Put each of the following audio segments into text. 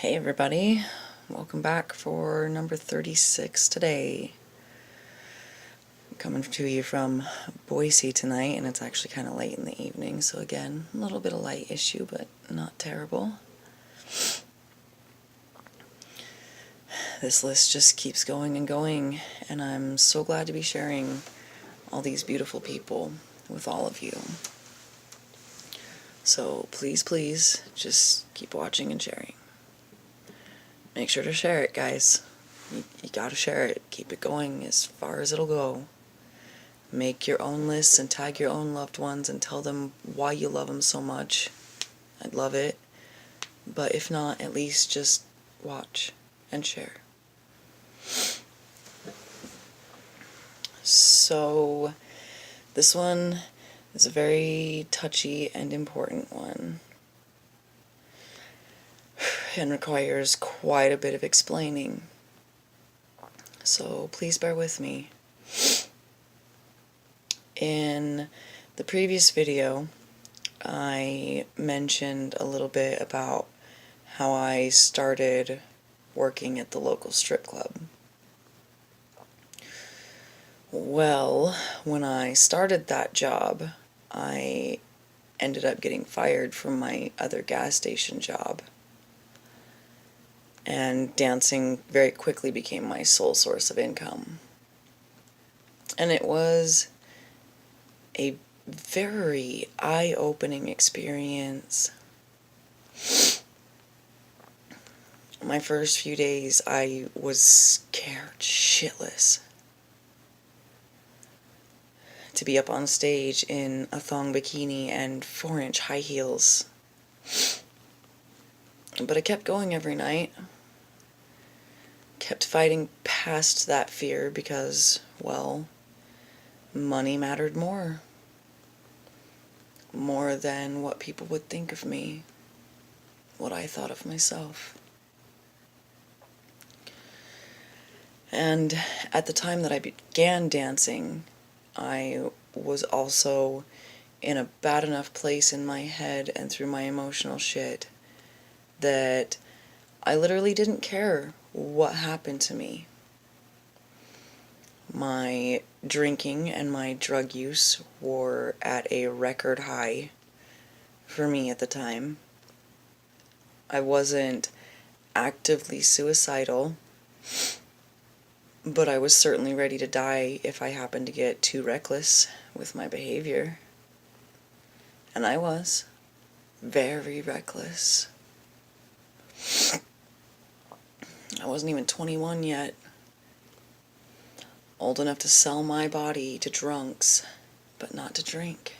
Hey everybody, welcome back for number 36 today. I'm coming to you from Boise tonight, and it's actually kind of late in the evening, so again, a little bit of light issue, but not terrible. This list just keeps going and going, and I'm so glad to be sharing all these beautiful people with all of you. So please, just keep watching and sharing. Make sure to share it, guys. You gotta share it. Keep it going as far as it'll go. Make your own lists and tag your own loved ones and tell them why you love them so much. I'd love it. But if not, at least just watch and share. So, this one is a very touchy and important one, and requires quite a bit of explaining. So please bear with me. In the previous video, I mentioned a little bit about how I started working at the local strip club. Well, when I started that job, I ended up getting fired from my other gas station job. And dancing very quickly became my sole source of income. And it was a very eye-opening experience. My first few days, I was scared shitless to be up on stage in a thong bikini and 4-inch high heels. But I kept going every night. Kept fighting past that fear because, well, money mattered more. More than what people would think of me, what I thought of myself. And at the time that I began dancing, I was also in a bad enough place in my head and through my emotional shit that I literally didn't care what happened to me. My drinking and my drug use were at a record high for me at the time. I wasn't actively suicidal, but I was certainly ready to die if I happened to get too reckless with my behavior. And I was very reckless. I wasn't even 21 yet. Old enough to sell my body to drunks, but not to drink.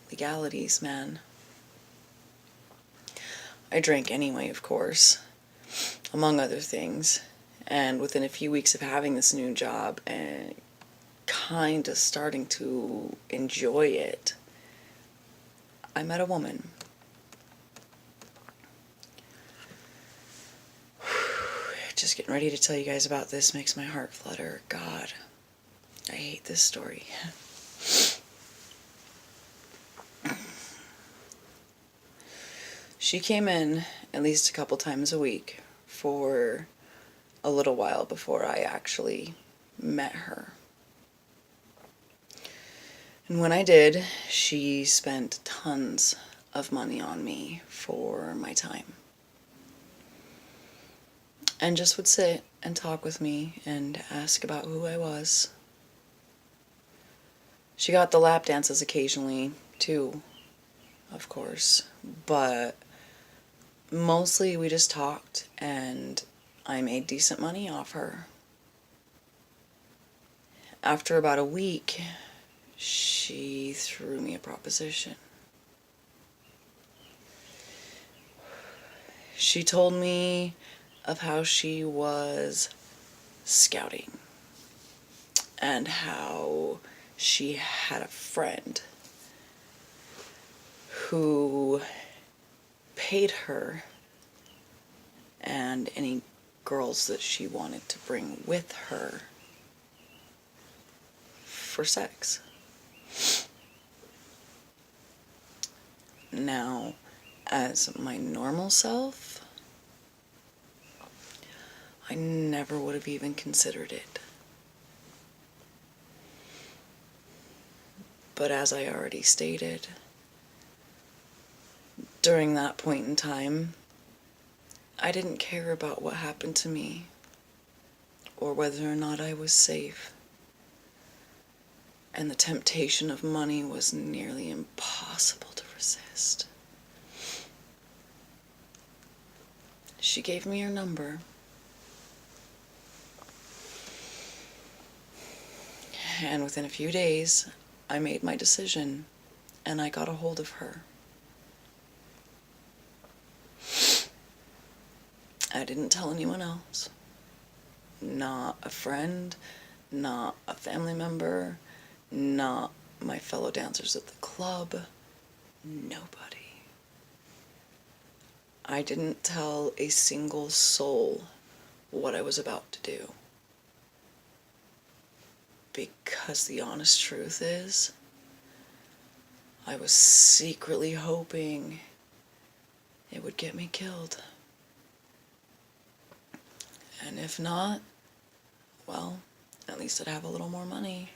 Legalities, man. I drank anyway, of course, among other things. And within a few weeks of having this new job and kind of starting to enjoy it, I met a woman. Just getting ready to tell you guys about this makes my heart flutter. God, I hate this story. She came in at least a couple times a week for a little while before I actually met her. And when I did, she spent tons of money on me for my time. And just would sit and talk with me and ask about who I was. She got the lap dances occasionally, too, of course, but mostly we just talked and I made decent money off her. After about a week, she threw me a proposition. She told me of how she was scouting and how she had a friend who paid her and any girls that she wanted to bring with her for sex. Now, as my normal self, I never would have even considered it. But as I already stated, during that point in time, I didn't care about what happened to me or whether or not I was safe. And the temptation of money was nearly impossible to resist. She gave me her number. And within a few days, I made my decision and I got a hold of her. I didn't tell anyone else. Not a friend, not a family member, not my fellow dancers at the club. Nobody. I didn't tell a single soul what I was about to do. Because the honest truth is, I was secretly hoping it would get me killed. And if not, well, at least I'd have a little more money.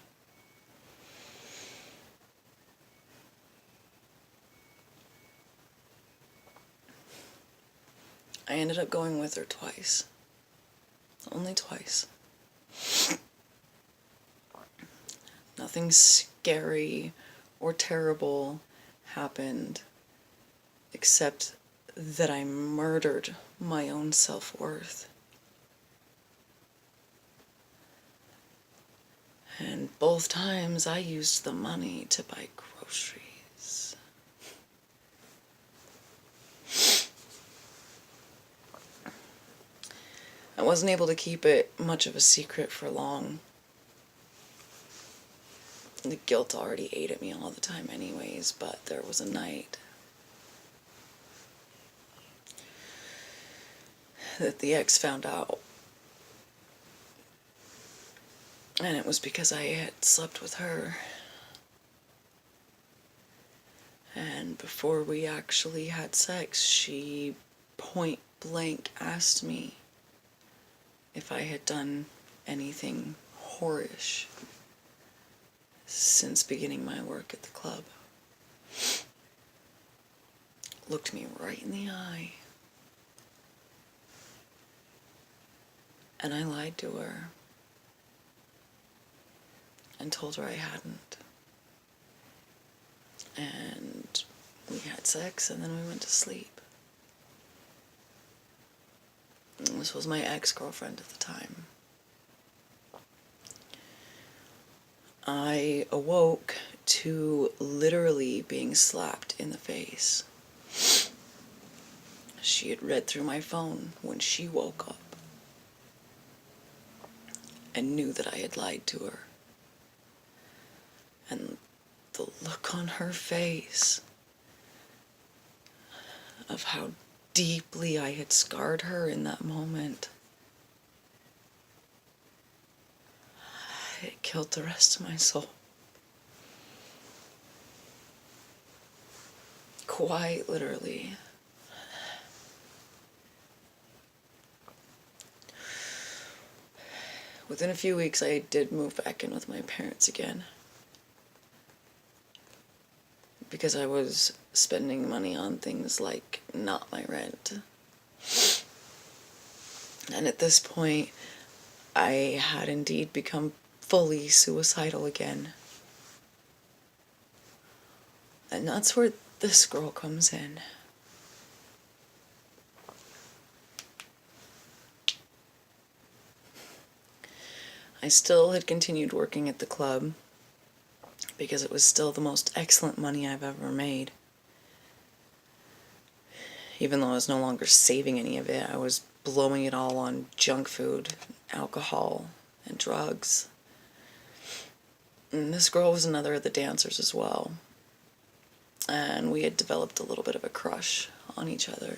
I ended up going with her twice. Only twice. Nothing scary or terrible happened, except that I murdered my own self-worth. And both times I used the money to buy groceries. I wasn't able to keep it much of a secret for long. The guilt already ate at me all the time anyways, but there was a night that the ex found out. And it was because I had slept with her. And before we actually had sex, she point blank asked me if I had done anything whorish since beginning my work at the club. Looked me right in the eye. And I lied to her and told her I hadn't. And we had sex and then we went to sleep. And this was my ex-girlfriend at the time. I awoke to literally being slapped in the face. She had read through my phone when she woke up and knew that I had lied to her. And the look on her face of how deeply I had scarred her in that moment, it killed the rest of my soul. Quite literally. Within a few weeks, I did move back in with my parents again, because I was spending money on things like not my rent. And at this point, I had indeed become fully suicidal again. And that's where this girl comes in. I still had continued working at the club because it was still the most excellent money I've ever made. Even though I was no longer saving any of it, I was blowing it all on junk food, alcohol, and drugs. And this girl was another of the dancers as well. And we had developed a little bit of a crush on each other.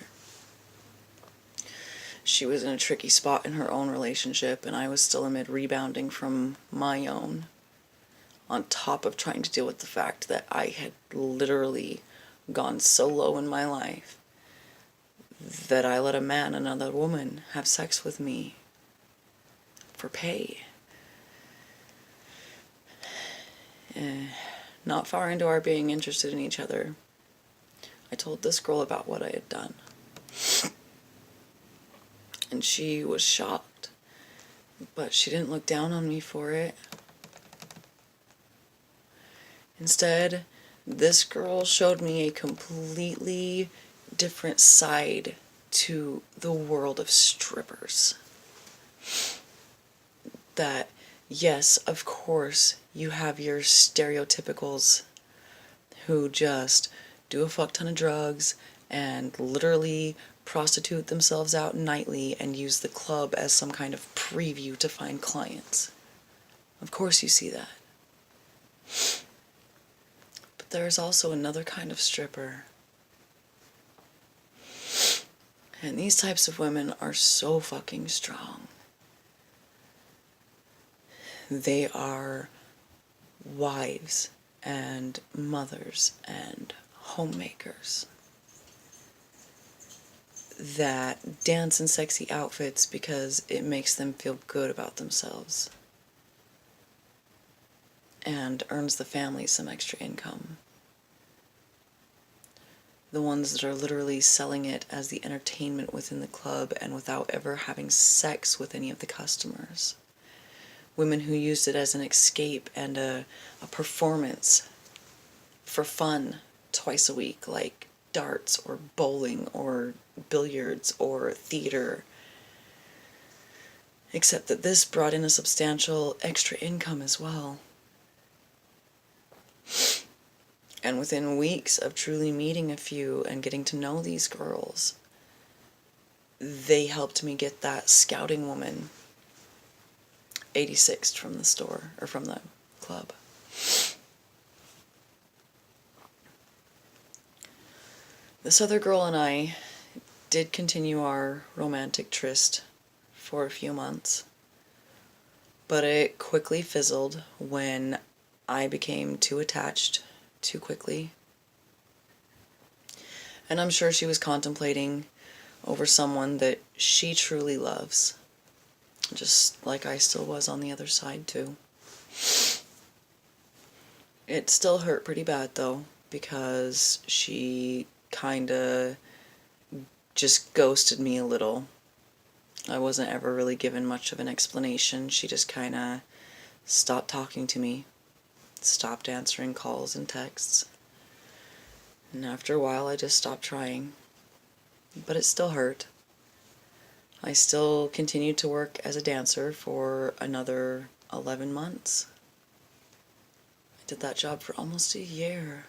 She was in a tricky spot in her own relationship, and I was still amid rebounding from my own, on top of trying to deal with the fact that I had literally gone so low in my life that I let a man, another woman, have sex with me for pay. Not far into our being interested in each other, I told this girl about what I had done. And she was shocked, but she didn't look down on me for it. Instead, this girl showed me a completely different side to the world of strippers. That, yes, of course, you have your stereotypicals who just do a fuck ton of drugs and literally prostitute themselves out nightly and use the club as some kind of preview to find clients. Of course you see that. But there is also another kind of stripper. And these types of women are so fucking strong. They are wives and mothers and homemakers that dance in sexy outfits because it makes them feel good about themselves and earns the family some extra income. The ones that are literally selling it as the entertainment within the club and without ever having sex with any of the customers. Women who used it as an escape and a performance for fun twice a week, like darts or bowling or billiards or theater. Except that this brought in a substantial extra income as well. And within weeks of truly meeting a few and getting to know these girls, they helped me get that scouting woman 86'd from the store, or from the club. This other girl and I did continue our romantic tryst for a few months, but it quickly fizzled when I became too attached too quickly. And I'm sure she was contemplating over someone that she truly loves, just like I still was on the other side too. It still hurt pretty bad though, because she kinda just ghosted me a little. I wasn't ever really given much of an explanation. She just kinda stopped talking to me, stopped answering calls and texts. And after a while I just stopped trying. But it still hurt. I still continued to work as a dancer for another 11 months. I did that job for almost a year.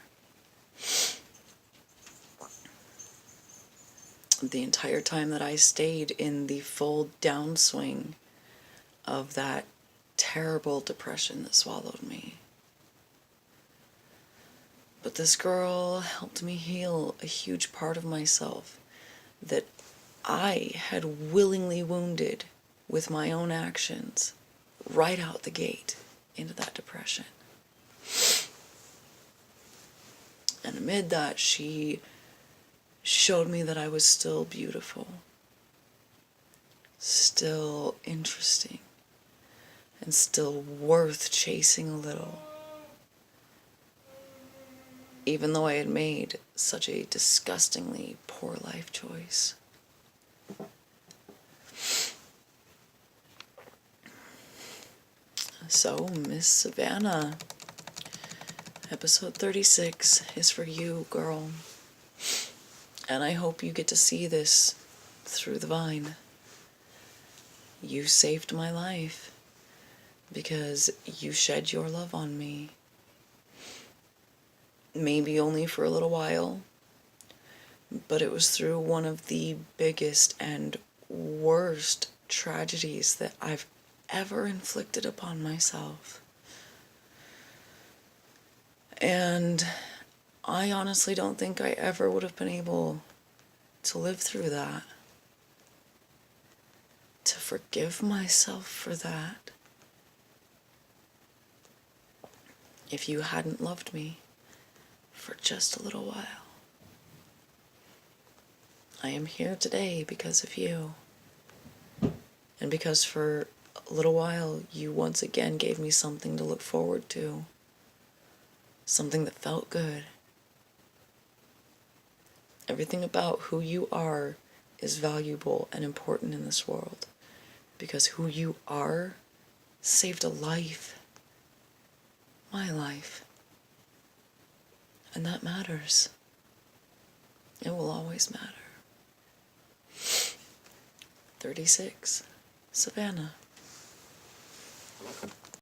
The entire time that I stayed in the full downswing of that terrible depression that swallowed me. But this girl helped me heal a huge part of myself that I had willingly wounded with my own actions right out the gate into that depression. And amid that, she showed me that I was still beautiful, still interesting, and still worth chasing a little. Even though I had made such a disgustingly poor life choice. So, Miss Savhanna, episode 36 is for you, girl. And I hope you get to see this through the vine. You saved my life because you shed your love on me. Maybe only for a little while, but it was through one of the biggest and worst tragedies that I've ever inflicted upon myself. And I honestly don't think I ever would have been able to live through that, to forgive myself for that, if you hadn't loved me for just a little while. I am here today because of you. And because for a little while you once again gave me something to look forward to. Something that felt good. Everything about who you are is valuable and important in this world. Because who you are saved a life. My life. And that matters. It will always matter. 36. Savhanna.